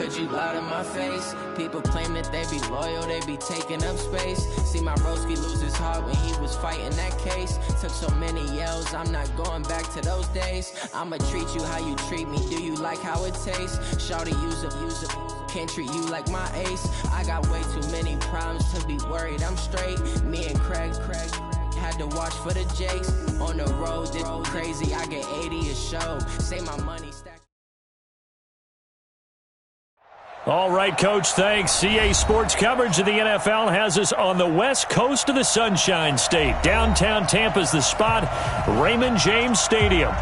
Could you lie to my face? People claim that they be loyal, they be taking up space. See my broski lose his heart when he was fighting that case. Took so many yells, I'm not going back to those days. I'ma treat you how you treat me, do you like how it tastes? Shawty, use a, can't treat you like my ace. I got way too many problems to be worried, I'm straight. Me and Craig had to watch for the Jakes. On the road, this crazy, I get 80 a show. Say my money stack. All right, Coach, thanks. CA Sports coverage of the NFL has us on the west coast of the Sunshine State. Downtown Tampa's the spot, Raymond James Stadium.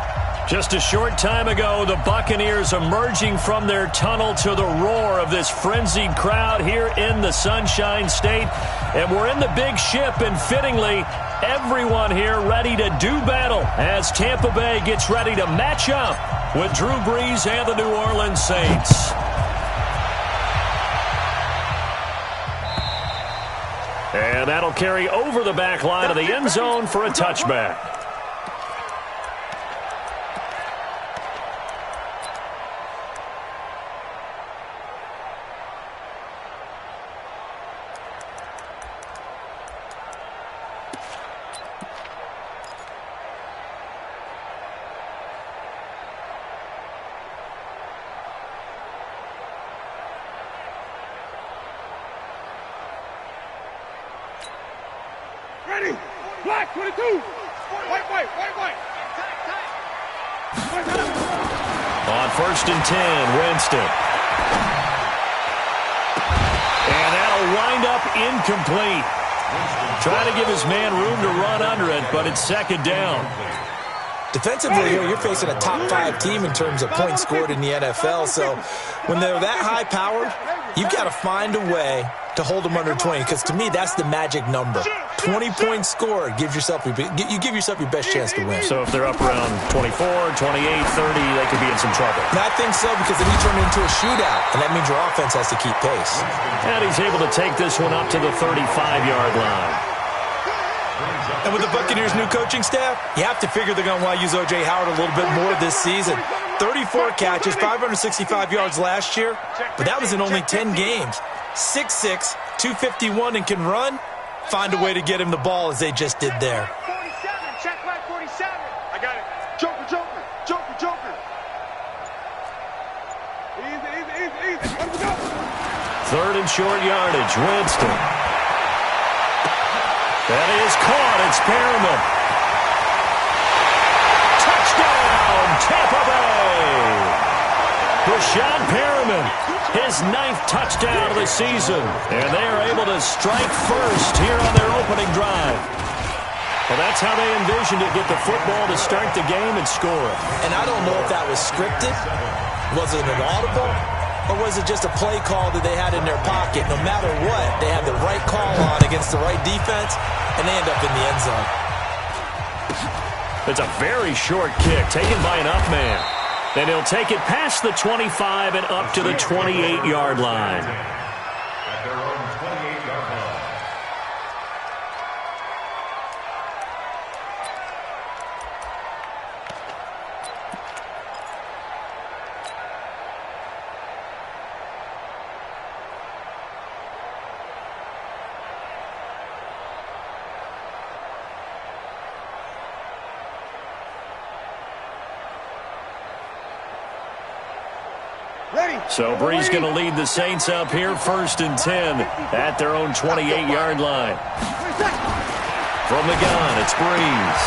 Just a short time ago, the Buccaneers emerging from their tunnel to the roar of this frenzied crowd here in the Sunshine State. And we're in the big ship, and fittingly, everyone here ready to do battle as Tampa Bay gets ready to match up with Drew Brees and the New Orleans Saints. And that'll carry over the back line of the end zone for a touchback. Ready? Black 22. White. On 1st and 10, Winston. And that'll wind up incomplete. Trying to give his man room to run under it, but it's second down. Defensively here, you're facing a top 5 team in terms of points scored in the NFL. So when they're that high-powered, you've got to find a way to hold them under 20, because to me, that's the magic number. 20 points scored, you give yourself your best chance to win. So if they're up around 24, 28, 30, they could be in some trouble. And I think so, because then you turn it into a shootout, and that means your offense has to keep pace. And he's able to take this one up to the 35-yard line. And with the Buccaneers' new coaching staff, you have to figure they're going to want to use O.J. Howard a little bit more this season. 34 catches, 565 yards last year, but that was in only 10 games. 6'6", 251, and can run. Find a way to get him the ball as they just did there. 47, check right 47. I got it. Joker. Easy. Let's go. 3rd and short yardage, Winston. That is caught. It's Perriman. Touchdown, Tampa Bay. Rashad Perriman, his 9th touchdown of the season. And they are able to strike first here on their opening drive. Well, that's how they envisioned it, get the football to start the game and score. And I don't know if that was scripted. Was it an audible? Or was it just a play call that they had in their pocket? No matter what, they had the right call on against the right defense, and they end up in the end zone. It's a very short kick taken by an up man. And he'll take it past the 25 and up to the 28-yard line. At their own 28-yard line. So Brees going to lead the Saints up here, 1st and 10 at their own 28-yard line. From the gun, it's Brees.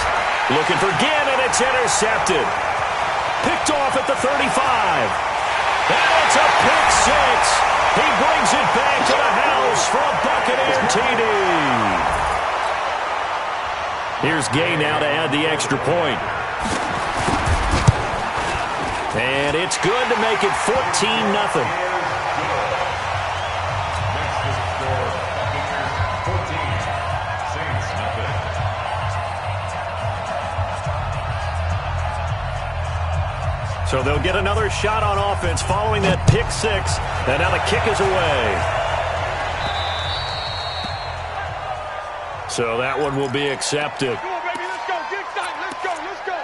Looking for Ginn, and it's intercepted. Picked off at the 35. And it's a pick six. He brings it back to the house for a Buccaneer TD. Here's Gay now to add the extra point. And it's good to make it 14-0. So they'll get another shot on offense following that pick six. And now the kick is away. So that one will be accepted. Come on, baby, let's go. Get excited. Let's go.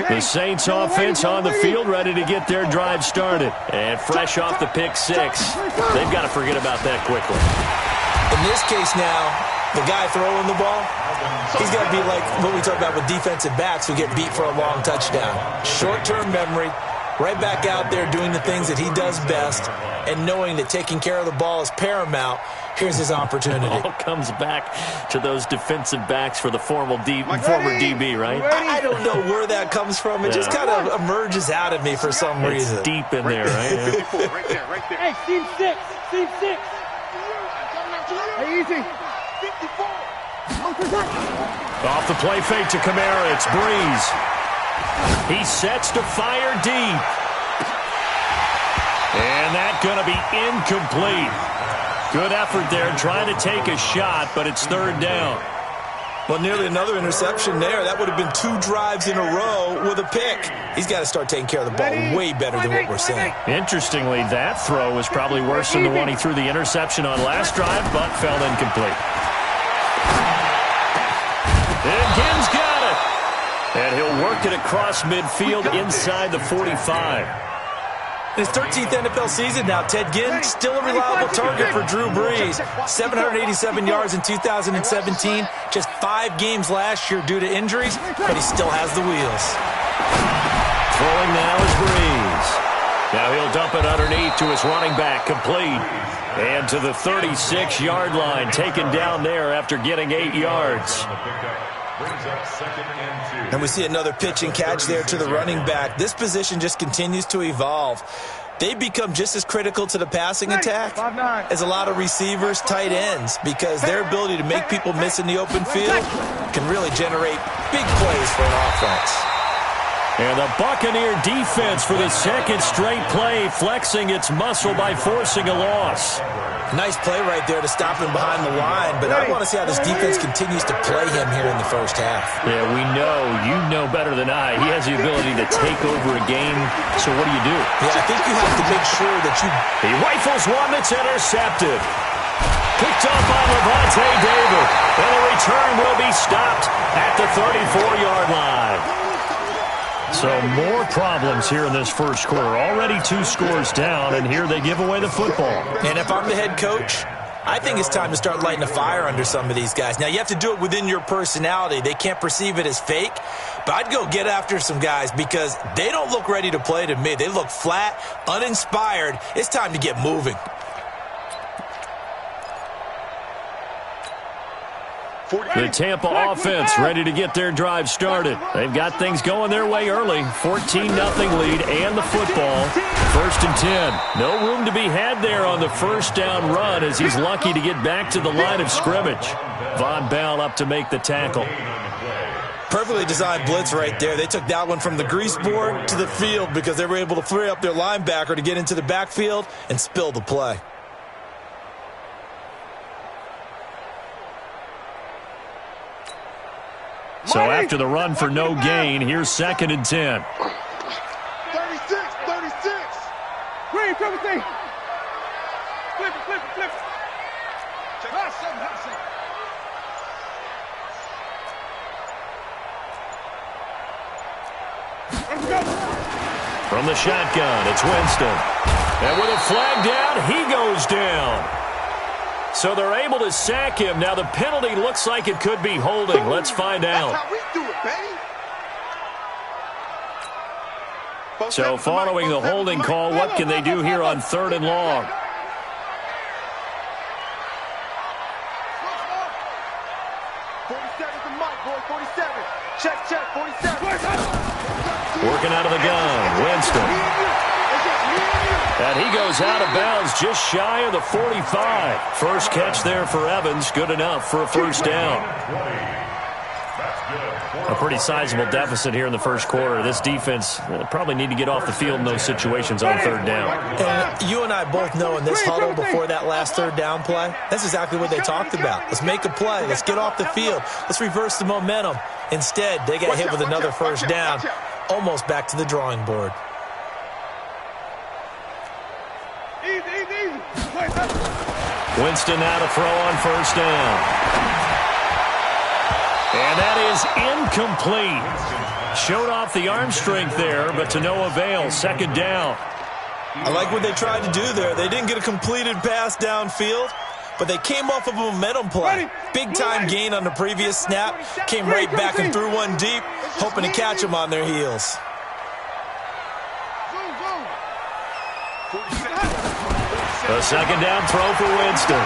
The Saints offense on the field, ready to get their drive started. And fresh off the pick six, they've got to forget about that quickly. In this case now, the guy throwing the ball, he's got to be like what we talk about with defensive backs who get beat for a long touchdown. Short-term memory, right back out there doing the things that he does best, and knowing that taking care of the ball is paramount. Here's his opportunity. It all comes back to those defensive backs for the former DB, right? I don't know where that comes from. It just kind of emerges out of me for some reason. It's deep in there, right? Yeah. Right there. Hey, team six. Hey, easy. 54. Off the play fake to Kamara, it's Breeze. He sets to fire deep. And that's going to be incomplete. Good effort there, trying to take a shot, but it's third down. Well, nearly another interception there. That would have been 2 drives in a row with a pick. He's got to start taking care of the ball way better than what we're seeing. Interestingly, that throw was probably worse than the one he threw the interception on last drive, but fell incomplete. And Gibbs got it. And he'll work it across midfield inside the 45. In his 13th NFL season now, Ted Ginn still a reliable target for Drew Brees. 787 yards in 2017. Just 5 games last year due to injuries, but he still has the wheels. Throwing now is Brees. Now he'll dump it underneath to his running back, complete. And to the 36-yard line, taken down there after getting 8 yards. And we see another pitch and catch there to the running back. This position just continues to evolve. They become just as critical to the passing attack as a lot of receivers, tight ends, because their ability to make people miss in the open field can really generate big plays for an offense. And the Buccaneer defense for the second straight play, flexing its muscle by forcing a loss. Nice play right there to stop him behind the line, but I want to see how this defense continues to play him here in the first half. Yeah, we know. You know better than I. He has the ability to take over a game, so what do you do? Yeah, I think you have to make sure that you... He rifles one that's intercepted. Picked up by Levante David, and the return will be stopped at the 34-yard line. So more problems here in this first quarter. Already 2 scores down, and here they give away the football. And if I'm the head coach, I think it's time to start lighting a fire under some of these guys. Now, you have to do it within your personality. They can't perceive it as fake. But I'd go get after some guys because they don't look ready to play to me. They look flat, uninspired. It's time to get moving. The Tampa offense ready to get their drive started. They've got things going their way early. 14-0 lead and the football. 1st and 10. No room to be had there on the first down run as he's lucky to get back to the line of scrimmage. Von Bell up to make the tackle. Perfectly designed blitz right there. They took that one from the grease board to the field because they were able to free up their linebacker to get into the backfield and spill the play. So after the run for no gain, here's 2nd and 10. 36. Green, triple T. Flip. Let's go. From the shotgun, it's Winston. And with a flag down, he goes down. So they're able to sack him. Now the penalty looks like it could be holding. Let's find out. That's how we do it, baby. So following the holding call, what can they do here on 3rd and long? Check, 47. Working out of the gun, Winston. And he goes out of bounds just shy of the 45. First catch there for Evans. Good enough for a first down. A pretty sizable deficit here in the first quarter. This defense probably need to get off the field in those situations on 3rd down. And you and I both know in this huddle before that last 3rd down play, that's exactly what they talked about. Let's make a play. Let's get off the field. Let's reverse the momentum. Instead, they got hit with another first down, almost back to the drawing board. Winston now to throw on first down. And that is incomplete. Showed off the arm strength there, but to no avail. Second down. I like what they tried to do there. They didn't get a completed pass downfield, but they came off of a momentum play. Big-time gain on the previous snap. Came right back and threw one deep, hoping to catch them on their heels. A second down throw for Winston.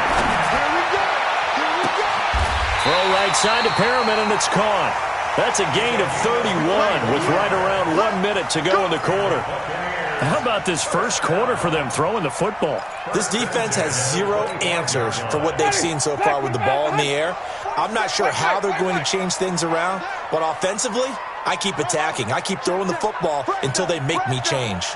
Throw right side to Perriman, and it's caught. That's a gain of 31 with right around 1 minute to go in the quarter. How about this first quarter for them throwing the football? This defense has zero answers for what they've seen so far with the ball in the air. I'm not sure how they're going to change things around, but offensively, I keep attacking. I keep throwing the football until they make me change.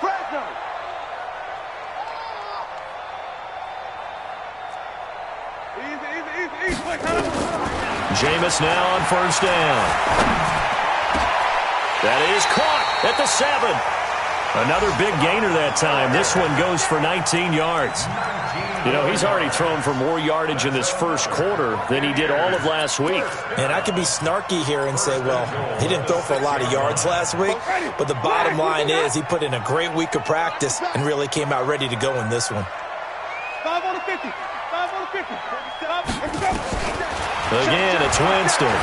Jameis now on first down. That is caught at the 7. Another big gainer that time. This one goes for 19 yards. You know, he's already thrown for more yardage in this first quarter than he did all of last week. And I could be snarky here and say, well, he didn't throw for a lot of yards last week, but the bottom line is he put in a great week of practice and really came out ready to go in this one. 5 on the 50. 5 on the 50. Let's go. Again, it's Winston.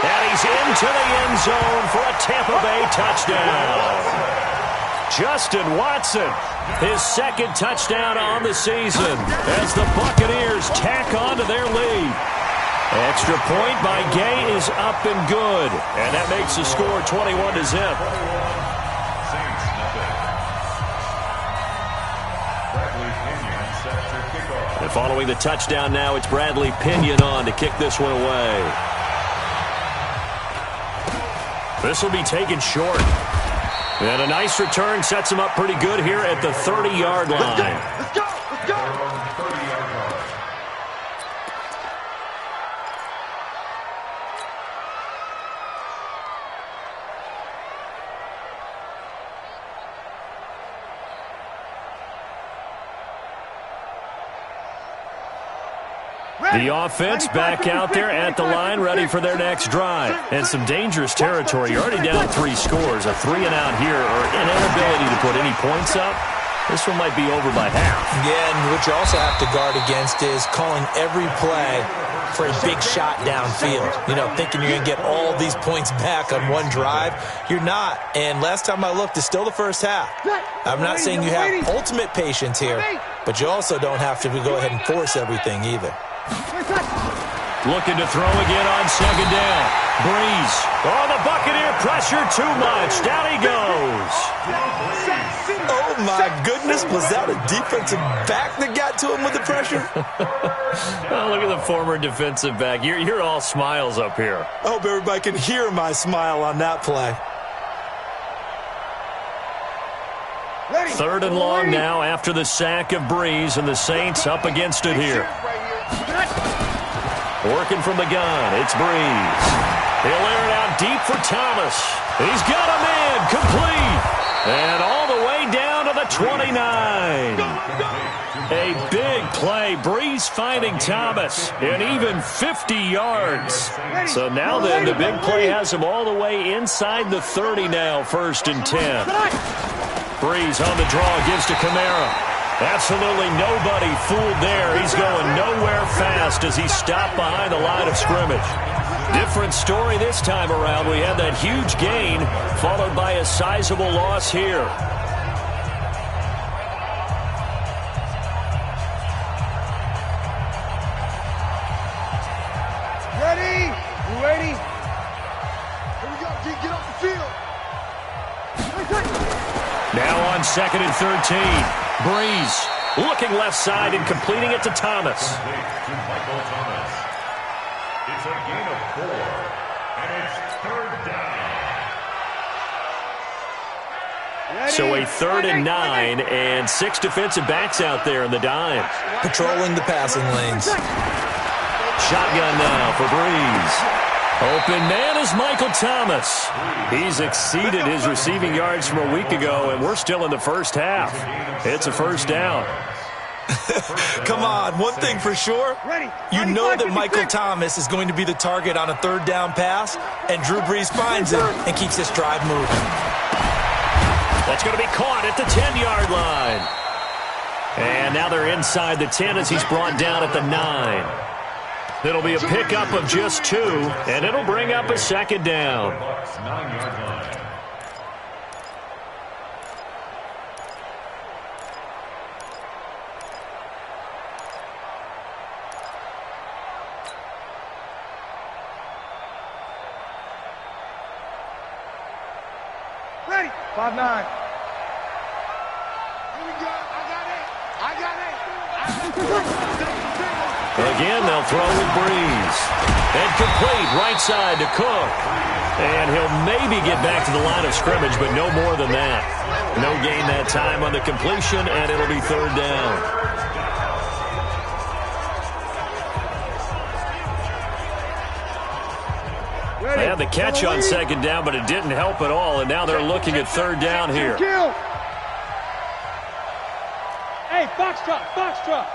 And he's into the end zone for a Tampa Bay touchdown. Justin Watson, his second touchdown on the season as the Buccaneers tack on to their lead. Extra point by Gay is up and good, and that makes the score 21-0. And following the touchdown now, it's Bradley Pinion on to kick this one away. This will be taken short. And a nice return sets him up pretty good here at the 30-yard line. Let's go. Let's go. The offense back out there at the line, ready for their next drive. And some dangerous territory. You're already down 3 scores. A 3-and-out here, or an inability to put any points up. This one might be over by half. Yeah, and what you also have to guard against is calling every play for a big shot downfield. You know, thinking you're going to get all these points back on one drive. You're not. And last time I looked, it's still the first half. I'm not saying you have ultimate patience here, but you also don't have to go ahead and force everything either. Looking to throw again on second down. Breeze. Oh, the Buccaneer pressure too much. Down he goes. Oh, my goodness. Was that a defensive back that got to him with the pressure? Oh, look at the former defensive back. You're all smiles up here. I hope everybody can hear my smile on that play. Third and long now after the sack of Breeze, and the Saints up against it here. Working from the gun, it's Breeze. He'll air it out deep for Thomas. He's got him in, complete. And all the way down to the 29. A big play. Breeze finding Thomas, and even 50 yards. So now then, the big play has him all the way inside the 30 now, 1st and 10. Breeze on the draw, gives to Kamara. Absolutely nobody fooled there. He's going nowhere fast as he's stopped behind the line of scrimmage. Different story this time around. We had that huge gain followed by a sizable loss here. Ready? You ready? Here we go. Get off the field. Now on 2nd and 13. Breeze looking left side and completing it to Thomas. To Michael Thomas. It's a gain of 4, and it's 3rd down. So a 3rd and 9, and 6 defensive backs out there in the dime. Patrolling the passing lanes. Shotgun now for Breeze. Open man is Michael Thomas. He's exceeded his receiving yards from a week ago, and we're still in the first half. It's a 1st down. Come on, one thing for sure, you know that Michael Thomas is going to be the target on a third down pass, and Drew Brees finds it and keeps this drive moving. That's going to be caught at the 10-yard line. And now they're inside the 10 as he's brought down at the 9. It'll be a pickup of just 2, and it'll bring up a second down. 9-yard line. Ready. 5-9. Here we go. I got it. Again, they'll throw with Brees. And complete right side to Cook. And he'll maybe get back to the line of scrimmage, but no more than that. No gain that time on the completion, and it'll be third down. They had the catch on second down, but it didn't help at all, and now they're looking at third down here. Hey, foxtrot.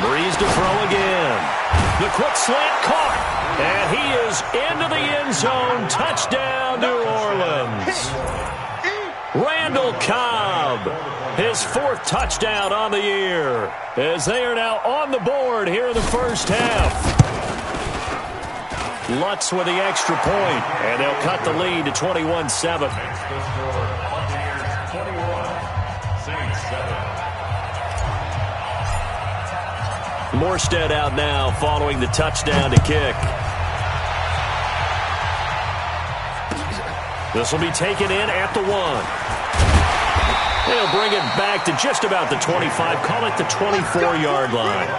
Brees to throw again. The quick slant caught, and he is into the end zone. Touchdown, New Orleans. Randall Cobb, his 4th touchdown on the year, as they are now on the board here in the first half. Lutz with the extra point, and they'll cut the lead to 21-7. Morstead out now following the touchdown to kick. This will be taken in at the 1. They'll bring it back to just about the 25, call it the 24-yard line.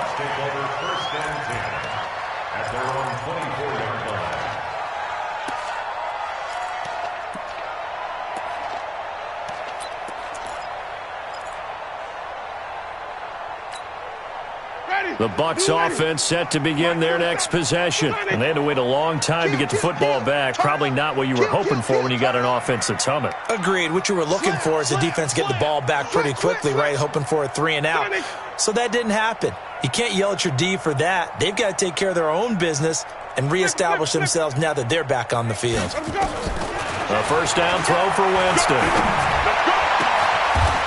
The Bucs offense set to begin their next possession. And they had to wait a long time to get the football back. Probably not what you were hoping for when you got an offense that's humming. Agreed. What you were looking for is the defense getting the ball back pretty quickly, right? Hoping for a 3 and out. So that didn't happen. You can't yell at your D for that. They've got to take care of their own business and reestablish themselves now that they're back on the field. A first down throw for Winston.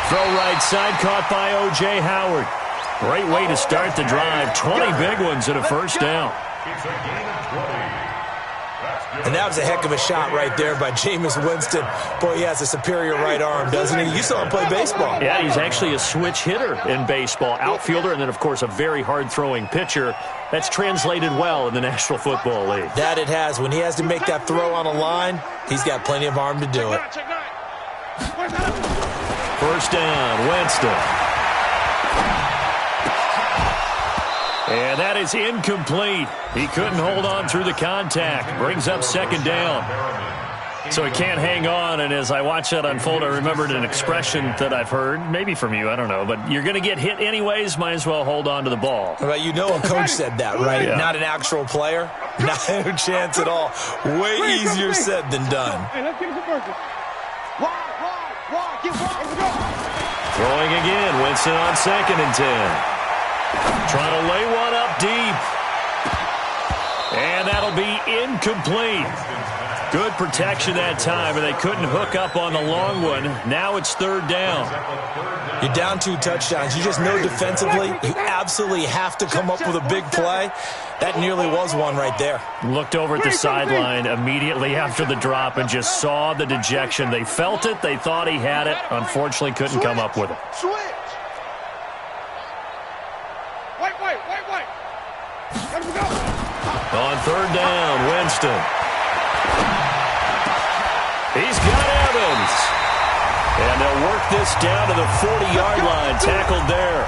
Throw right side caught by O.J. Howard. Great way to start the drive. 20 big ones and a first down. And that was a heck of a shot right there by Jameis Winston. Boy, he has a superior right arm, doesn't he? You saw him play baseball. Yeah, he's actually a switch hitter in baseball. Outfielder and then, of course, a very hard-throwing pitcher. That's translated well in the National Football League. That it has. When he has to make that throw on a line, he's got plenty of arm to do it. First down, Winston. And that is incomplete. He couldn't hold on through the contact. Brings up second down. So he can't hang on, and as I watch that unfold, I remembered an expression that I've heard, maybe from you, I don't know, but you're going to get hit anyways, might as well hold on to the ball. Well, you know a coach said that, right? Yeah. Not an actual player. Not a chance at all. Way easier said than done. Hey, let's get it first. Wide, get wide. Throwing again, Winston on 2nd and 10. Trying to lay one up deep. And that'll be incomplete. Good protection that time, and they couldn't hook up on the long one. Now it's third down. You're down 2 touchdowns. You just know defensively you absolutely have to come up with a big play. That nearly was one right there. Looked over at the sideline immediately after the drop and just saw the dejection. They felt it. They thought he had it. Unfortunately, couldn't come up with it. Switch. Wait. Let him go. On third down, Winston. He's got Evans. And they'll work this down to the 40-yard line. Tackled there.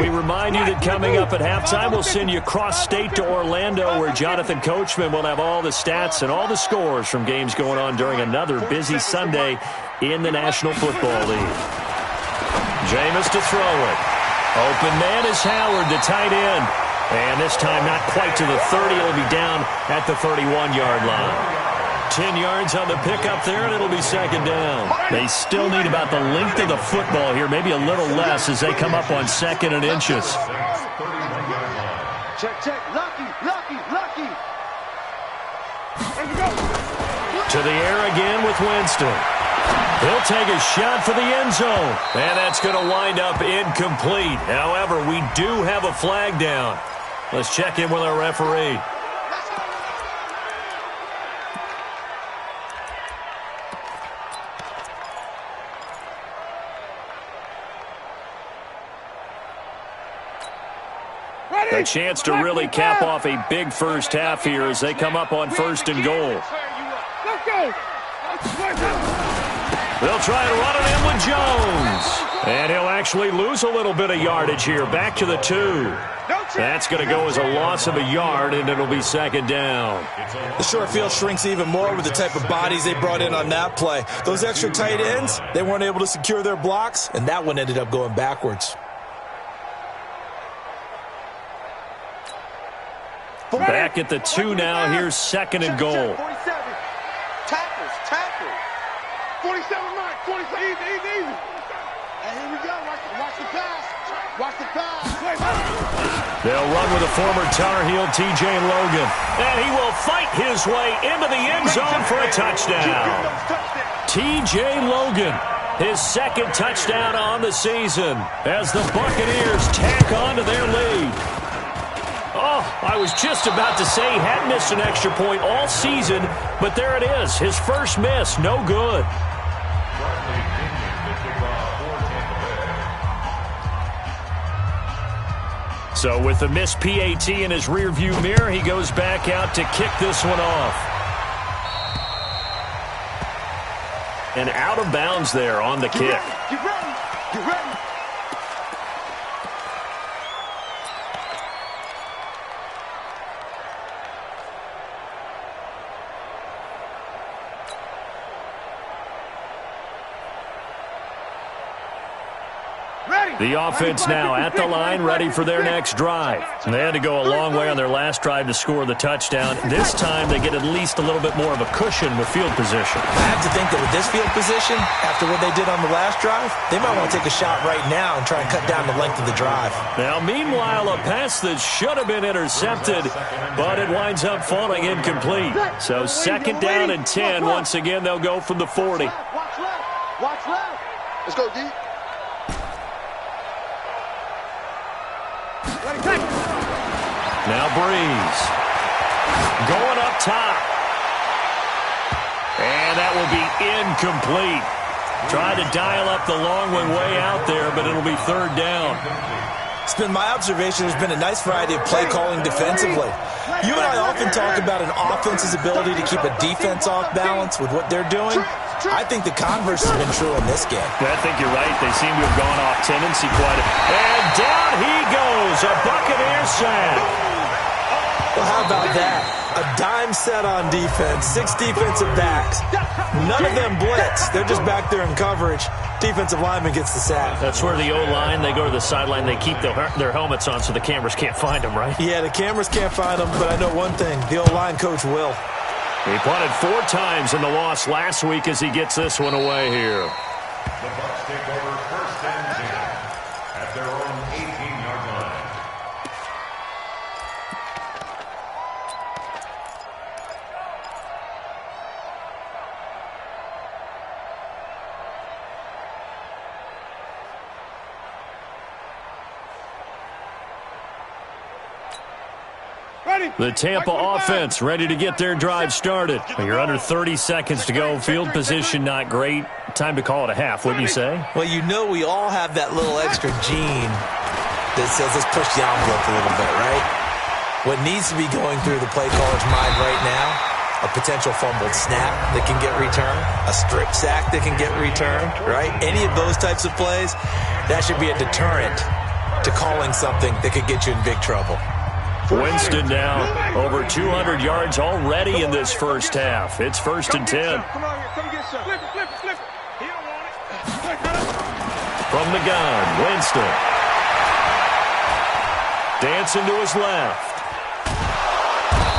We remind you that coming up at halftime, we'll send you cross-state to Orlando, where Jonathan Coachman will have all the stats and all the scores from games going on during another busy Sunday in the National Football League. Jameis to throw it. Open man is Howard, the tight end. And this time not quite to the 30. It'll be down at the 31-yard line. 10 yards on the pickup there, and it'll be second down. They still need about the length of the football here, maybe a little less as they come up on second and inches. Check, check. Lucky. To the air again with Winston. He'll take a shot for the end zone, and that's going to wind up incomplete. However, we do have a flag down. Let's check in with our referee. A chance to really cap off a big first half here as they come up on first and goal. They'll try and run it in with Jones. And he'll actually lose a little bit of yardage here. Back to the 2. That's going to go as a loss of a yard, and it'll be second down. The short field shrinks even more with the type of bodies they brought in on that play. Those extra tight ends, they weren't able to secure their blocks, and that one ended up going backwards. Back at the 2 now. Here's second and goal. 47. Tackles. 47, Mike. 47. Easy. And here we go. Watch the pass. They'll run with a former Tar Heel, T.J. Logan. And he will fight his way into the end zone for a touchdown. T.J. Logan, his second touchdown on the season as the Buccaneers tack on to their lead. Oh, I was just about to say he hadn't missed an extra point all season, but there it is. His first miss, no good. So with the missed PAT in his rearview mirror, he goes back out to kick this one off. And out of bounds there on the kick. Get ready. The offense now at the line, ready for their next drive. And they had to go a long way on their last drive to score the touchdown. This time they get at least a little bit more of a cushion with field position. I have to think that with this field position, after what they did on the last drive, they might want to take a shot right now and try and cut down the length of the drive. Now, meanwhile, a pass that should have been intercepted, but it winds up falling incomplete. So second down and 10. Once again, they'll go from the 40. Watch left. Let's go, D. Now Breeze. Going up top. And that will be incomplete. Tried to dial up the long one way out there, but it'll be third down. It's been my observation there's been a nice variety of play calling defensively. You and I often talk about an offense's ability to keep a defense off balance with what they're doing. I think the converse has been true in this game. I think you're right. They seem to have gone off tendency quite a bit. And down he goes. A Buccaneer sack. Well, how about that? A dime set on defense, 6 defensive backs. None of them blitz. They're just back there in coverage. Defensive lineman gets the sack. That's where the O-line, they go to the sideline, they keep their helmets on so the cameras can't find them, right? Yeah, the cameras can't find them, but I know one thing. The O-line coach will. He punted 4 times in the loss last week as he gets this one away here. The Bucs take over first and 10 at their own 18-yard line. The Tampa offense ready to get their drive started. You're under 30 seconds to go. Field position not great. Time to call it a half, wouldn't you say? Well, you know we all have that little extra gene that says let's push the envelope a little bit, right? What needs to be going through the play caller's mind right now, a potential fumbled snap that can get returned, a strip sack that can get returned, right? Any of those types of plays, that should be a deterrent to calling something that could get you in big trouble. Winston now over 200 yards already in this first half. It's first and 10. Come on here. Come get some. Flip it. He don't want it. From the gun, Winston. Dancing to his left.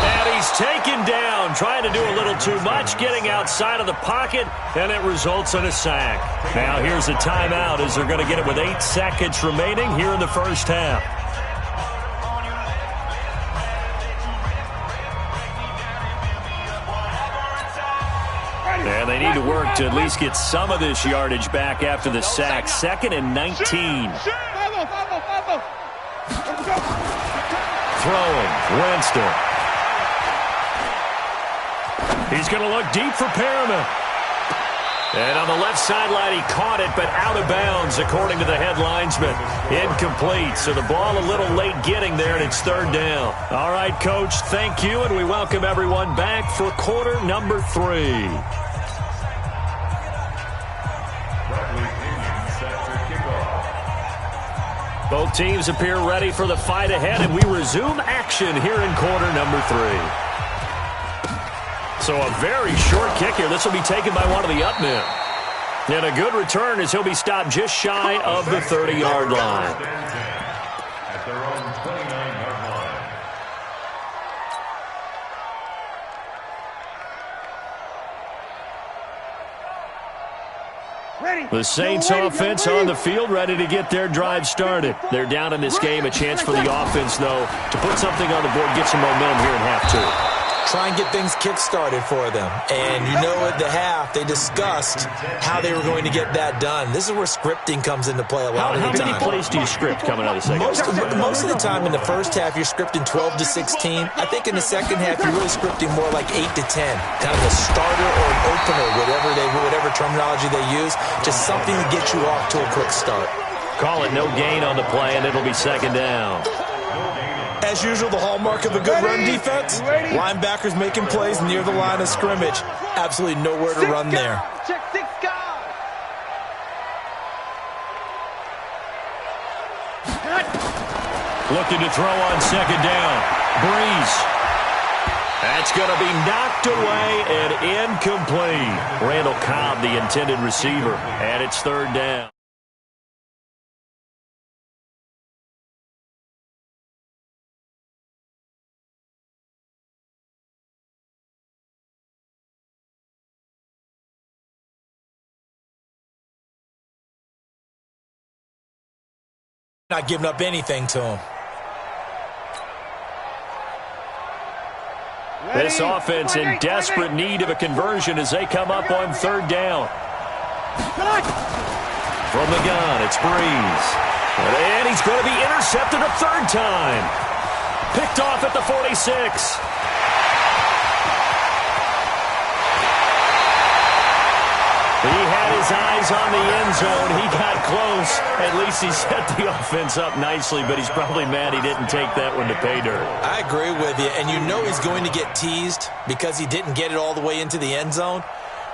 And he's taken down, trying to do a little too much, getting outside of the pocket, and it results in a sack. Now here's a timeout as they're going to get it with 8 seconds remaining here in the first half. And they need to work to at least get some of this yardage back after the sack. 2nd and 19. Throwing, Winston. He's going to look deep for Perriman. And on the left sideline, he caught it, but out of bounds, according to the head linesman. Incomplete, so the ball a little late getting there, and it's 3rd down. All right, Coach, thank you, and we welcome everyone back for quarter number 3. Both teams appear ready for the fight ahead, and we resume action here in quarter number 3. So a very short kick here. This will be taken by one of the up men. And a good return as he'll be stopped just shy of the 30-yard line. At their own 29-yard line. The Saints offense on the field, ready to get their drive started. They're down in this game. A chance for the offense, though, to put something on the board, get some momentum here in half 2. Try and get things kick-started for them. And you know at the half, they discussed how they were going to get that done. This is where scripting comes into play a lot of the time. How many plays do you script coming out of the second half? Most of the time in the first half, you're scripting 12 to 16. I think in the second half, you're really scripting more like 8 to 10. Kind of a starter or an opener, whatever terminology they use. Just something to get you off to a quick start. Call it no gain on the play, and it'll be 2nd down. As usual, the hallmark of a good run defense, linebackers making plays near the line of scrimmage. Absolutely nowhere to run there. Check 6 guys. Looking to throw on 2nd down. Breeze. That's going to be knocked away and incomplete. Randall Cobb, the intended receiver, and it's 3rd down. Not giving up anything to him. This offense in desperate need of a conversion as they come up on 3rd down. From the gun, it's Breeze. And he's going to be intercepted a 3rd time. Picked off at the 46. He had his eyes on the end zone. He got close. At least he set the offense up nicely, but he's probably mad he didn't take that one to pay dirt. I agree with you, and you know he's going to get teased because he didn't get it all the way into the end zone.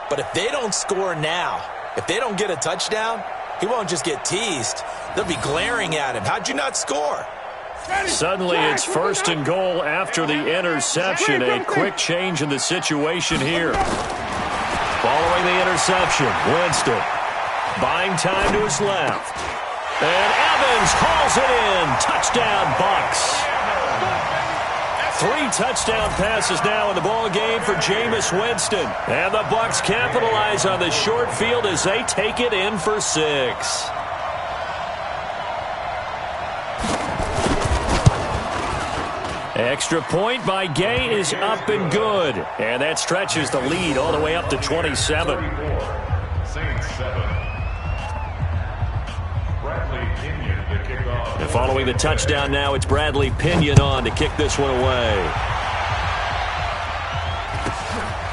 But if they don't score now, if they don't get a touchdown, he won't just get teased. They'll be glaring at him. How'd you not score? Suddenly it's 1st and goal after the interception. A quick change in the situation here. Following the interception, Winston buying time to his left. And Evans hauls it in. Touchdown, Bucks. 3 touchdown passes now in the ball game for Jameis Winston. And the Bucks capitalize on the short field as they take it in for 6. Extra point by Gay is up and good. And that stretches the lead all the way up to 27. Saints 7. Bradley Pinion to kick off. And following the touchdown now, it's Bradley Pinion on to kick this one away.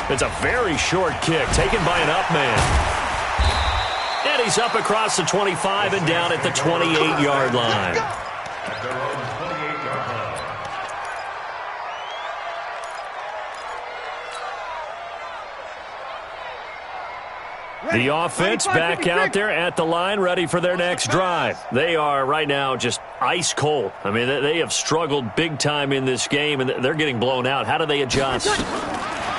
It's a very short kick taken by an up man. And he's up across the 25 and down at the 28-yard line. At their own 28-yard line. The offense back out there at the line, ready for their next drive. They are right now just ice cold. I mean, they have struggled big time in this game, and they're getting blown out. How do they adjust?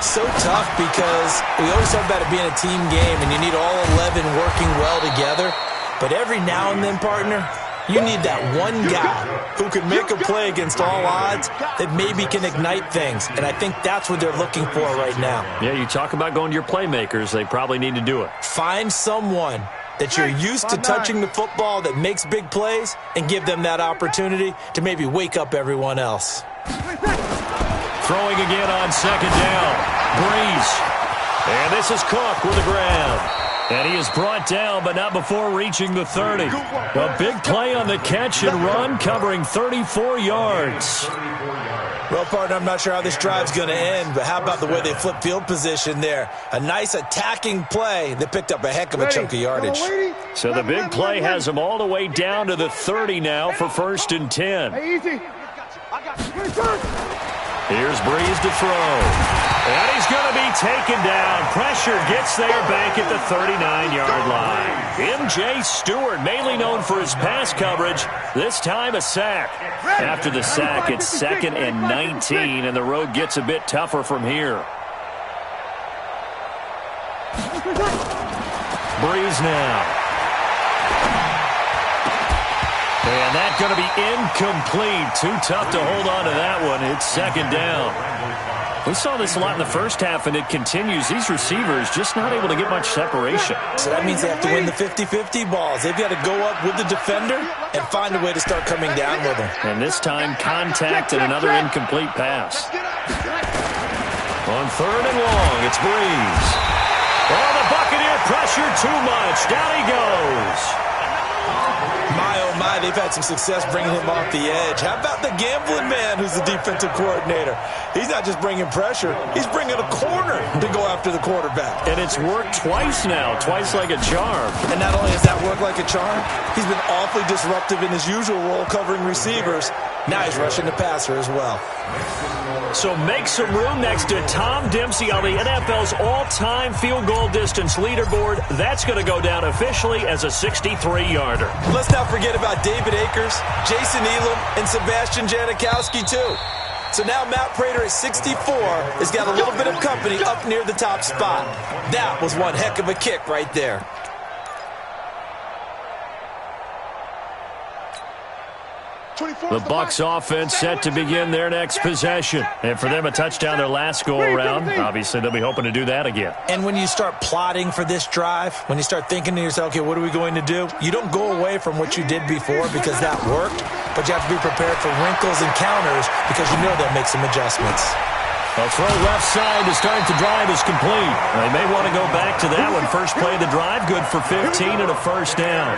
So tough because we always talk about it being a team game, and you need all 11 working well together. But every now and then, partner, You need that one guy who can make a play against all odds that maybe can ignite things. And I think that's what they're looking for right now. Yeah, you talk about going to your playmakers. They probably need to do it. Find someone that you're used to touching the football that makes big plays and give them that opportunity to maybe wake up everyone else. Throwing again on second down. Breeze. And this is Cook with the grab. And he is brought down, but not before reaching the 30. A big play on the catch and run, covering 34 yards. Well, partner, I'm not sure how this drive's going to end, but how about the way they flip field position there? A nice attacking play that picked up a heck of a chunk of yardage. So the big play has them all the way down to the 30 now for 1st and 10. Hey, easy. I got you. Here's Breeze to throw. And he's going to be taken down. Pressure gets there back at the 39-yard line. M.J. Stewart, mainly known for his pass coverage, this time a sack. After the sack, it's 2nd and 19, and the road gets a bit tougher from here. Breeze now. And that's going to be incomplete. Too tough to hold on to that one. It's 2nd down. We saw this a lot in the first half, and it continues. These receivers just not able to get much separation. So that means they have to win the 50-50 balls. They've got to go up with the defender and find a way to start coming down with them. And this time, contact and another incomplete pass. On 3rd and long, it's Breeze. Oh, the Buccaneer pressure too much. Down he goes. My, oh my, they've had some success bringing him off the edge. How about the gambling man who's the defensive coordinator? He's not just bringing pressure, he's bringing a corner to go after the quarterback. And it's worked twice now, twice like a charm. And not only has that worked like a charm, he's been awfully disruptive in his usual role covering receivers. Now he's rushing the passer as well. So make some room next to Tom Dempsey on the NFL's all-time field goal distance leaderboard. That's going to go down officially as a 63-yarder. Let's not forget about David Akers, Jason Elam, and Sebastian Janikowski, too. So now Matt Prater at 64 has got a little bit of company up near the top spot. That was one heck of a kick right there. The Bucs offense set to begin their next possession. And for them, a touchdown their last go-around. Obviously, they'll be hoping to do that again. And when you start plotting for this drive, when you start thinking to yourself, okay, what are we going to do? You don't go away from what you did before because that worked, but you have to be prepared for wrinkles and counters because you know they'll make some adjustments. A throw left side to start the drive is complete. They may want to go back to that one. First play of the drive, good for 15 and a first down.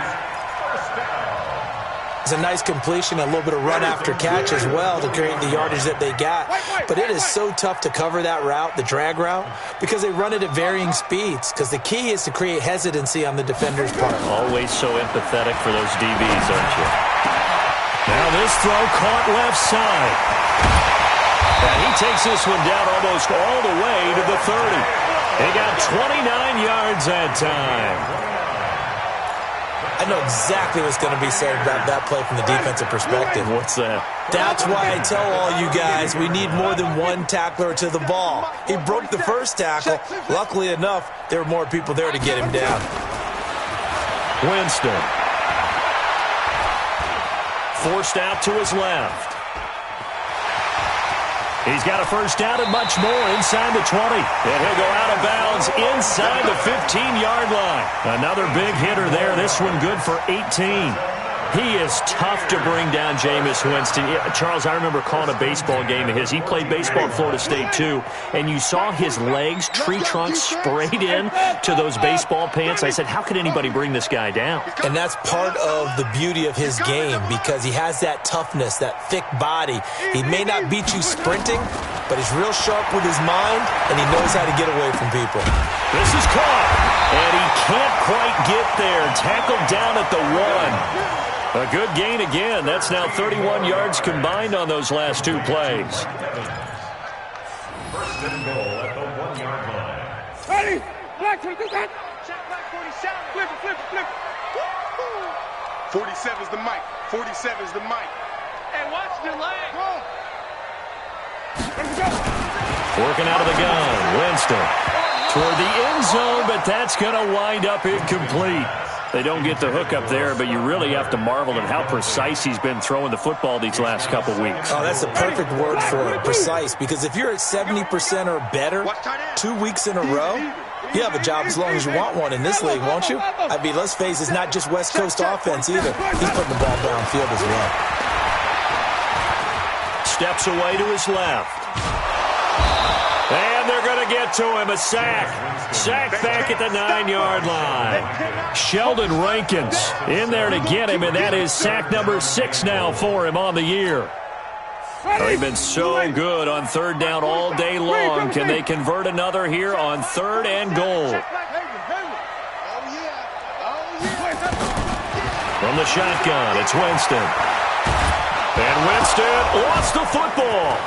It's a nice completion, a little bit of run after catch as well to create the yardage that they got. But it is so tough to cover that route, the drag route, because they run it at varying speeds. Because the key is to create hesitancy on the defender's part. Always so empathetic for those DBs, aren't you? Now this throw caught left side. And he takes this one down almost all the way to the 30. He got 29 yards that time. I know exactly what's going to be said about that play from the defensive perspective. What's that? That's why I tell all you guys we need more than one tackler to the ball. He broke the first tackle. Luckily enough, there were more people there to get him down. Winston. Forced out to his left. He's got a first down and much more inside the 20. And he'll go out of bounds inside the 15-yard line. Another big hitter there. This one good for 18. He is tough to bring down, Jameis Winston. Charles, I remember calling a baseball game of his. He played baseball at Florida State, too. And you saw his legs, tree trunks sprayed in to those baseball pants. I said, how could anybody bring this guy down? And that's part of the beauty of his game because he has that toughness, that thick body. He may not beat you sprinting, but he's real sharp with his mind, and he knows how to get away from people. This is caught, and he can't quite get there. Tackled down at the 1. A good gain again. That's now 31 yards combined on those last two plays. First and goal at the 1-yard line. Ready? Black, do that. Check back 47. Flip it, flip it, flip it. 47's the mic. 47's the mic. And watch the leg. Let's go. Working out of the gun. Winston toward the end zone, but that's going to wind up incomplete. They don't get the hook up there, but you really have to marvel at how precise he's been throwing the football these last couple weeks. Oh, that's the perfect word for it, precise, because if you're at 70% or better 2 weeks in a row, you have a job as long as you want one in this league, won't you? I mean, let's face it, it's not just West Coast offense either. He's putting the ball downfield as well. Steps away to his left. And they're going to get to him. A sack. Sack back at the 9-yard line. Sheldon Rankins in there to get him, and that is sack number 6 now for him on the year. They've been so good on third down all day long. Can they convert another here on 3rd and goal? From the shotgun, it's Winston. And Winston lost the football.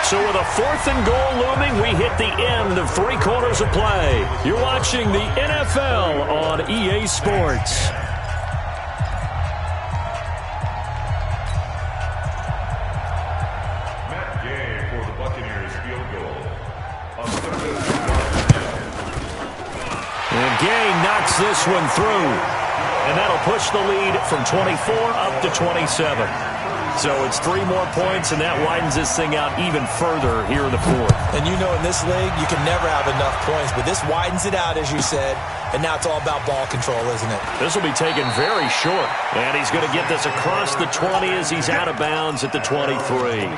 So with a 4th and goal looming, we hit the end of 3 quarters of play. You're watching the NFL on EA Sports. Matt Gay for the Buccaneers field goal. And Gay knocks this one through. And that'll push the lead from 24 up to 27. So it's 3 more points, and that widens this thing out even further here in the 4th. And you know in this league, you can never have enough points, but this widens it out, as you said, and now it's all about ball control, isn't it? This will be taken very short, and he's going to get this across the 20 as he's out of bounds at the 23.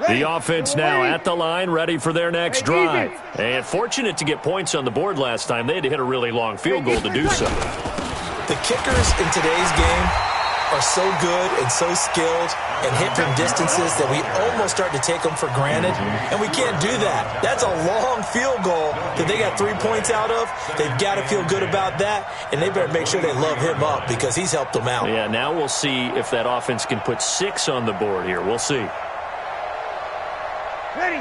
The offense now at the line, ready for their next drive. And fortunate to get points on the board last time. They had to hit a really long field goal to do so. The kickers in today's game are so good and so skilled and hit from distances that we almost start to take them for granted, and we can't do that. That's a long field goal that they got 3 points out of. They've got to feel good about that, and they better make sure they love him up because he's helped them out. Yeah, now we'll see if that offense can put 6 on the board here. We'll see.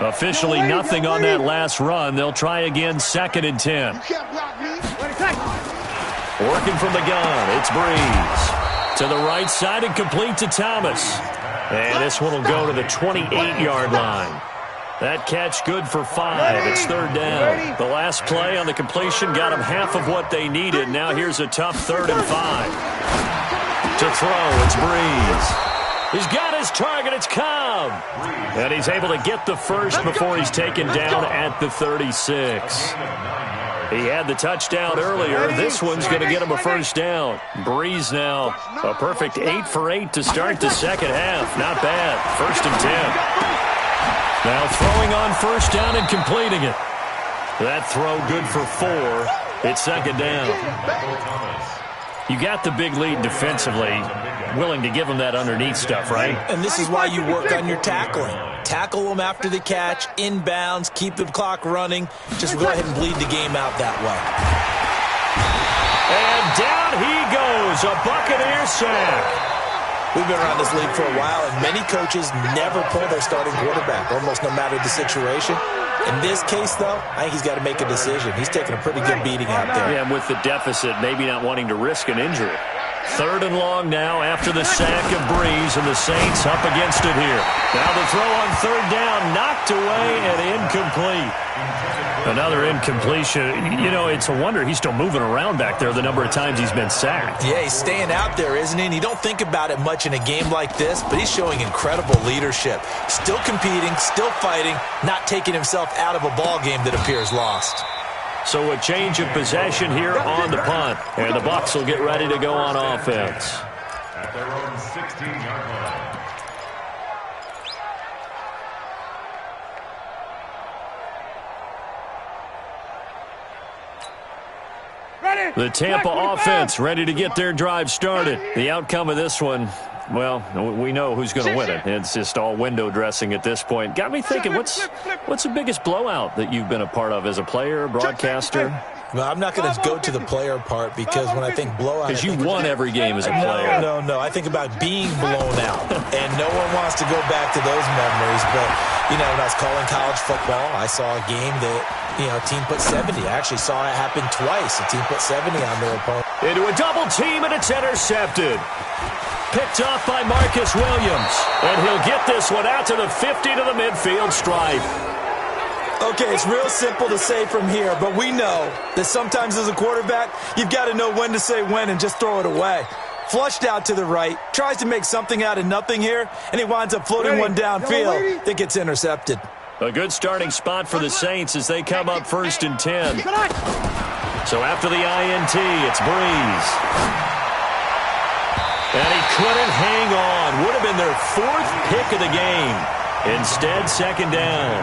Officially nothing on that last run. They'll try again, 2nd and 10. Working from the gun, it's Breeze. To the right side and complete to Thomas. And this one will go to the 28-yard line. That catch good for 5. It's 3rd down. The last play on the completion got them half of what they needed. Now here's a tough 3rd and 5. To throw, it's Breeze. He's got his target, it's Cobb. And he's able to get the first before he's taken down at the 36. He had the touchdown earlier. This one's going to get him a first down. Breeze now, a perfect 8 for 8 to start the second half. Not bad. 1st and 10. Now throwing on first down and completing it. That throw good for 4. It's 2nd down. You got the big lead defensively, willing to give them that underneath stuff, right? And this is why you work on your tackling. Tackle them after the catch, inbounds, keep the clock running. Just go ahead and bleed the game out that way. And down he goes, a Buccaneer sack. We've been around this league for a while, and many coaches never pull their starting quarterback, almost no matter the situation. In this case, though, I think he's got to make a decision. He's taking a pretty good beating out there. Yeah, and with the deficit, maybe not wanting to risk an injury. 3rd and long now after the sack of Breeze, and the Saints up against it here. Now the throw on 3rd down, knocked away and incomplete. Another incompletion. You know, it's a wonder he's still moving around back there the number of times he's been sacked. Yeah, he's staying out there, isn't he? And you don't think about it much in a game like this, but he's showing incredible leadership. Still competing, still fighting, not taking himself out of a ball game that appears lost. So a change of possession here on the punt. And the Bucs will get ready to go on offense. At their own 16-yard line. The Tampa offense ready to get their drive started. The outcome of this one, well, we know who's going to win it. It's just all window dressing at this point. Got me thinking, what's the biggest blowout that you've been a part of as a player, broadcaster? Well, I'm not going to go to the player part because when I think blowout... Because you won every game as a player. No. I think about being blown out, and no one wants to go back to those memories. But, when I was calling college football, I saw a game that, a team put 70. I actually saw it happen twice. A team put 70 on their opponent. Into a double team, and it's intercepted. Picked off by Marcus Williams. And he'll get this one out to the 50 to the midfield stripe. Okay, it's real simple to say from here, but we know that sometimes as a quarterback, you've got to know when to say when and just throw it away. Flushed out to the right, tries to make something out of nothing here, and he winds up floating one downfield that gets intercepted. A good starting spot for the Saints as they come up 1st and 10. So after the INT, it's Breeze. And he couldn't hang on. Would have been their 4th pick of the game. Instead, 2nd down.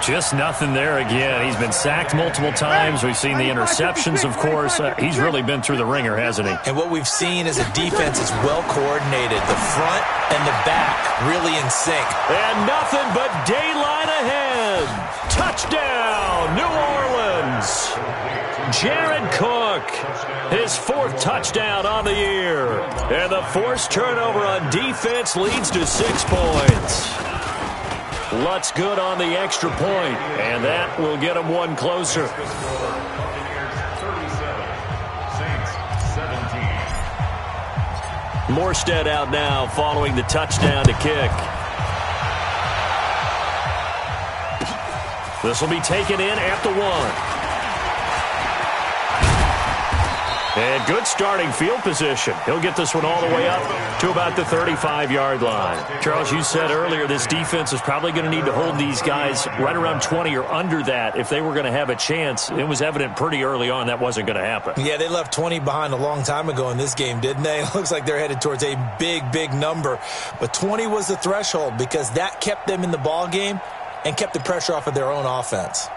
Just nothing there again. He's been sacked multiple times. We've seen the interceptions, of course. He's really been through the ringer, hasn't he? And what we've seen is a defense is well coordinated. The front and the back really in sync. And nothing but daylight ahead. Touchdown, New Orleans. Jared Cook, his 4th touchdown on the year. And the forced turnover on defense leads to 6 points. Lutz good on the extra point, and that will get him one closer. 37, Saints 17. Morstead out now following the touchdown to kick. This will be taken in at the 1. And good starting field position. He'll get this one all the way up to about the 35-yard line. Charles, you said earlier this defense is probably going to need to hold these guys right around 20 or under that if they were going to have a chance. It was evident pretty early on that wasn't going to happen. Yeah, they left 20 behind a long time ago in this game, didn't they? It looks like they're headed towards a big number. But 20 was the threshold because that kept them in the ball game and kept the pressure off of their own offense.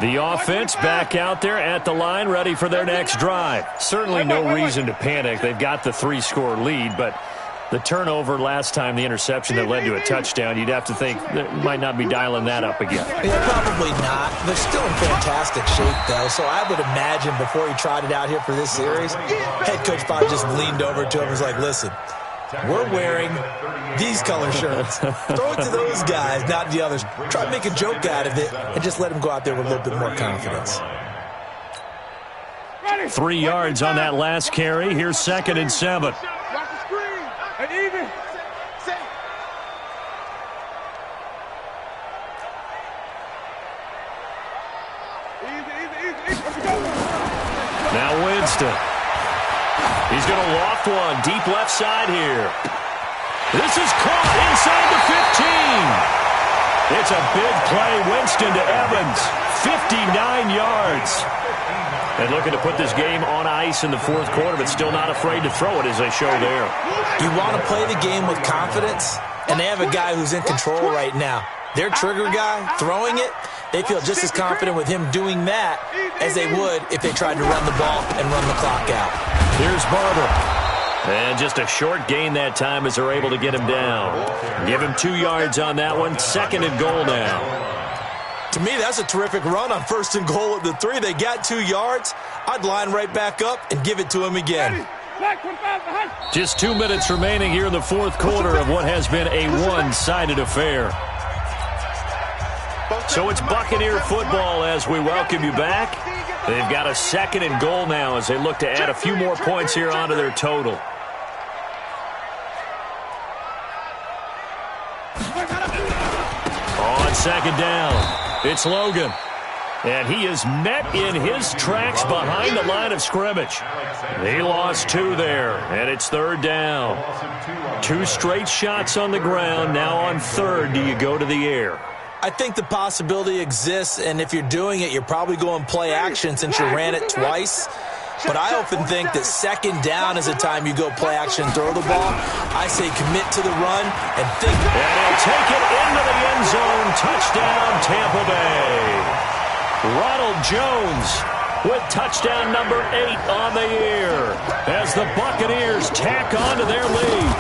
The offense back out there at the line, ready for their next drive. Certainly no reason to panic. They've got the 3-score lead, but the turnover last time, the interception that led to a touchdown, you'd have to think they might not be dialing that up again. Yeah, probably not. They're still in fantastic shape, though, so I would imagine before he tried it out here for this series, head coach probably just leaned over to him and was like, listen, we're wearing these color shirts. Throw it to those guys, not the others. Try to make a joke out of it and just let them go out there with a little bit more confidence. 3 yards on that last carry. Here's 2nd and 7. Watch the screen. And even. Now Winston. He's going to loft one deep left side here. This is caught inside the 15. It's a big play. Winston to Evans. 59 yards. And looking to put this game on ice in the 4th quarter, but still not afraid to throw it as they show there. You want to play the game with confidence, and they have a guy who's in control right now. Their trigger guy, throwing it, they feel just as confident with him doing that as they would if they tried to run the ball and run the clock out. Here's Barber. And just a short gain that time as they're able to get him down. Give him 2 yards on that one. 2nd and goal now. To me, that's a terrific run on 1st and goal at the 3. They got 2 yards. I'd line right back up and give it to him again. Just 2 minutes remaining here in the 4th quarter of what has been a one-sided affair. So it's Buccaneer football as we welcome you back. They've got a 2nd and goal now as they look to add a few more points here onto their total. On 2nd down, it's Logan. And he is met in his tracks behind the line of scrimmage. He lost 2 there, and it's 3rd down. 2 straight shots on the ground. Now on 3rd, do you go to the air? I think the possibility exists, and if you're doing it, you're probably going play action since you ran it twice. But I often think that 2nd down is the time you go play action and throw the ball. I say commit to the run and think. And he'll take it into the end zone. Touchdown, Tampa Bay. Ronald Jones with touchdown number 8 on the year as the Buccaneers tack on to their lead.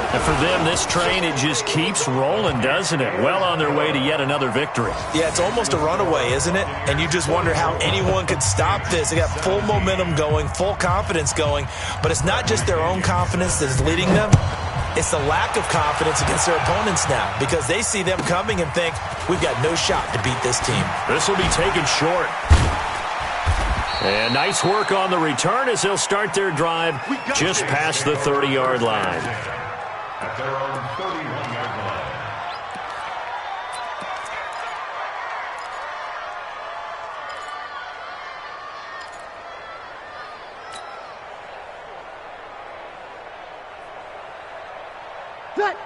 And for them, this train, it just keeps rolling, doesn't it? Well on their way to yet another victory. Yeah, it's almost a runaway, isn't it? And you just wonder how anyone could stop this. They got full momentum going, full confidence going. But it's not just their own confidence that's leading them. It's the lack of confidence against their opponents now because they see them coming and think, we've got no shot to beat this team. This will be taken short. And nice work on the return as they'll start their drive just past the 30-yard line. At their own 31-yard line.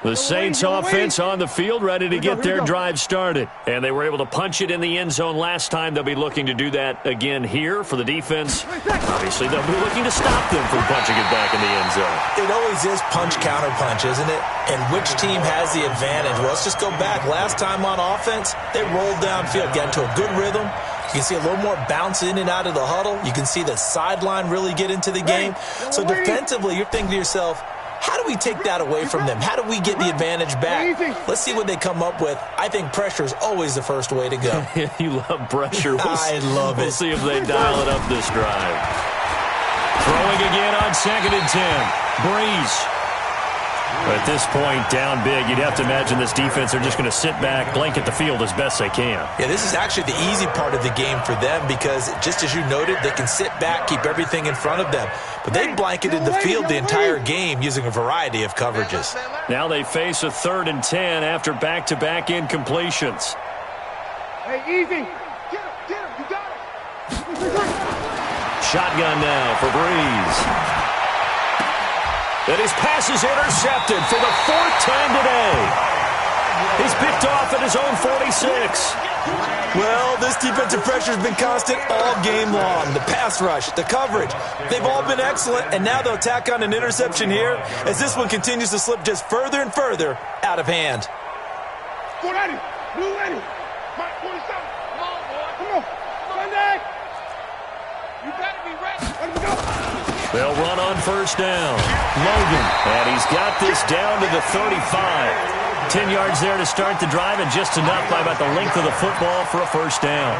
The Saints offense on the field, ready to get their drive started. And they were able to punch it in the end zone last time. They'll be looking to do that again here for the defense. Obviously, they'll be looking to stop them from punching it back in the end zone. It always is punch-counter-punch, isn't it? And which team has the advantage? Well, let's just go back. Last time on offense, they rolled downfield, got into a good rhythm. You can see a little more bounce in and out of the huddle. You can see the sideline really get into the game. So defensively, you're thinking to yourself, how do we take that away from them? How do we get the advantage back? Let's see what they come up with. I think pressure is always the first way to go. You love pressure. I love it. We'll see if they dial it up this drive. Throwing again on 2nd and 10. Breeze. At this point, down big, you'd have to imagine this defense, they're just going to sit back, blanket the field as best they can. Yeah, this is actually the easy part of the game for them because, just as you noted, they can sit back, keep everything in front of them. But they blanketed the field the entire game using a variety of coverages. Now they face a 3rd and 10 after back-to-back incompletions. Hey, easy. Get him, you got it. Shotgun now for Breeze. And his pass is intercepted for the 4th time today. He's picked off at his own 46. Well, this defensive pressure has been constant all game long. The pass rush, the coverage, they've all been excellent, and now they'll tack on an interception here as this one continues to slip just further and further out of hand. Go ready. Blue ready. Mike 47. Come on, boy. Come on. Sunday. You better be ready. Let me go. They'll run on 1st down. Logan, and he's got this down to the 35. 10 yards there to start the drive, and just enough by about the length of the football for a 1st down.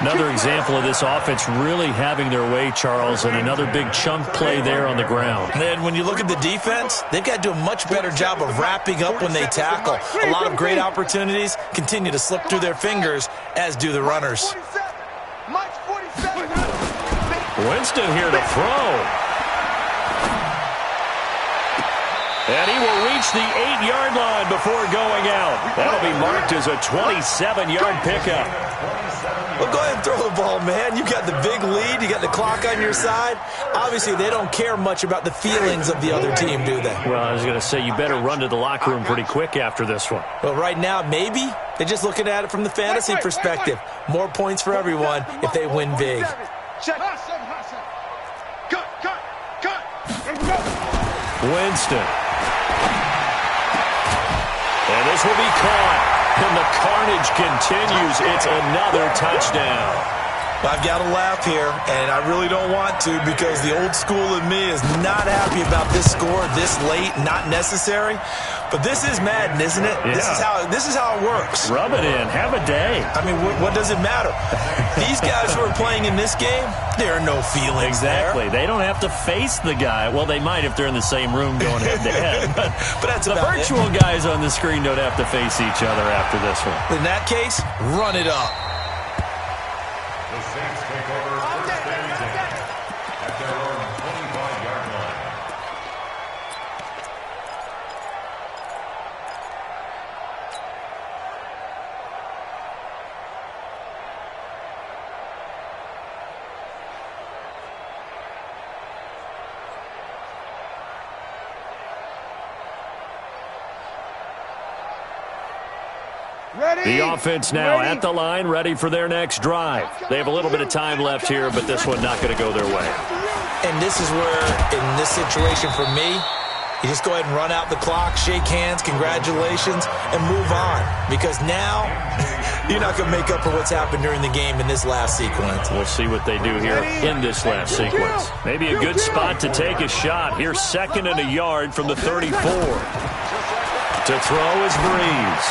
Another example of this offense really having their way, Charles, and another big chunk play there on the ground. And when you look at the defense, they've got to do a much better job of wrapping up when they tackle. A lot of great opportunities continue to slip through their fingers, as do the runners. Winston here to throw. And he will reach the 8-yard line before going out. That'll be marked as a 27-yard pickup. Well, go ahead and throw the ball, man. You got the big lead. You got the clock on your side. Obviously, they don't care much about the feelings of the other team, do they? Well, I was going to say, you better run to the locker room pretty quick after this one. Well, right now, maybe. They're just looking at it from the fantasy perspective. More points for everyone if they win big. Winston. And this will be caught. And the carnage continues. It's another touchdown. I've got to laugh here, and I really don't want to because the old school in me is not happy about this score this late, not necessary. But this is Madden, isn't it? Yeah. This is how it works. Rub it in. Have a day. I mean, what does it matter? These guys who are playing in this game, there are no feelings Exactly. there. They don't have to face the guy. Well, they might if they're in the same room going head-to-head. But that's the about virtual it. guys on the screen don't have to face each other after this one. In that case, run it up. The Saints take over 1st and 10 at their own 25-yard line. The offense now at the line, ready for their next drive. They have a little bit of time left here, but this one not going to go their way. And this is where, in this situation for me, You just go ahead and run out the clock, shake hands, congratulations, and move on. Because now, you're not going to make up for what's happened during the game in this last sequence. We'll see what they do here in this last sequence. Maybe a good spot to take a shot. Here's 2nd and a yard from the 34. To throw is Breeze.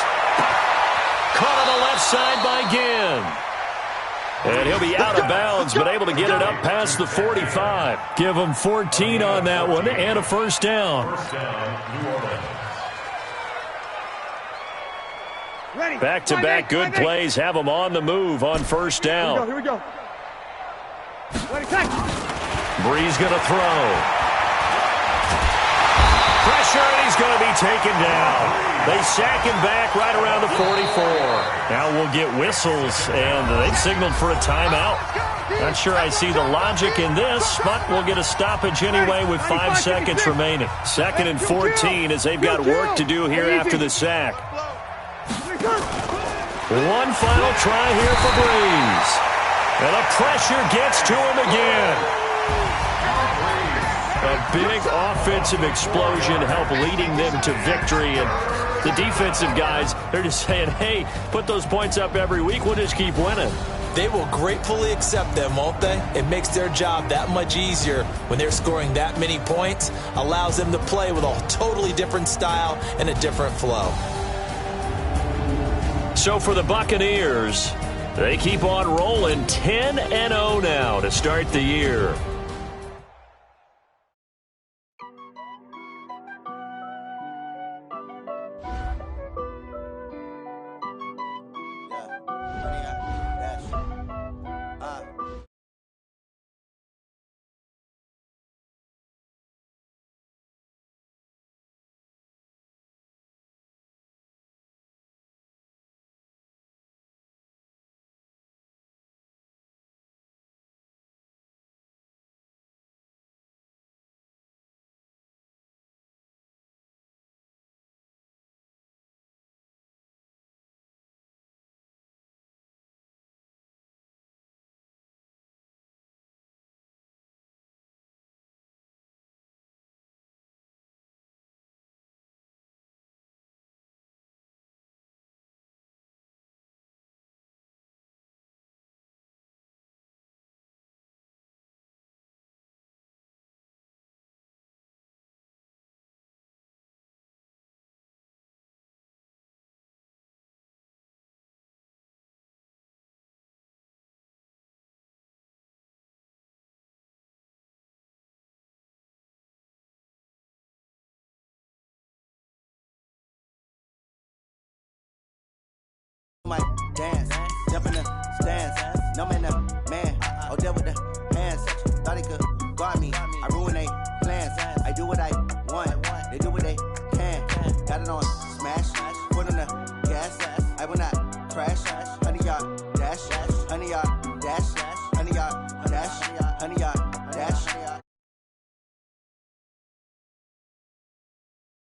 Caught on the left side by Ginn. And he'll be out of bounds, but able to get it up past the 45. Give him 14 on that one and a first down. Back-to-back good plays have them on the move on first down. Here we go. Breeze going to throw. Pressure, and he's going to be taken down. They sack him back right around the 44. Now we'll get whistles, and they've signaled for a timeout. Not sure I see the logic in this, but we'll get a stoppage anyway with 5 seconds remaining. 2nd and 14 as they've got work to do here after the sack. One final try here for Breeze. And the pressure gets to him again. A big offensive explosion helped leading them to victory. And the defensive guys, they're just saying, hey, put those points up every week. We'll just keep winning. They will gratefully accept them, won't they? It makes their job that much easier when they're scoring that many points. Allows them to play with a totally different style and a different flow. So for the Buccaneers, they keep on rolling 10-0 now to start the year. Might dance, jump in the stands, no man, man, oh, there with the hands, thought he could guard me, I ruin they plans, I do what I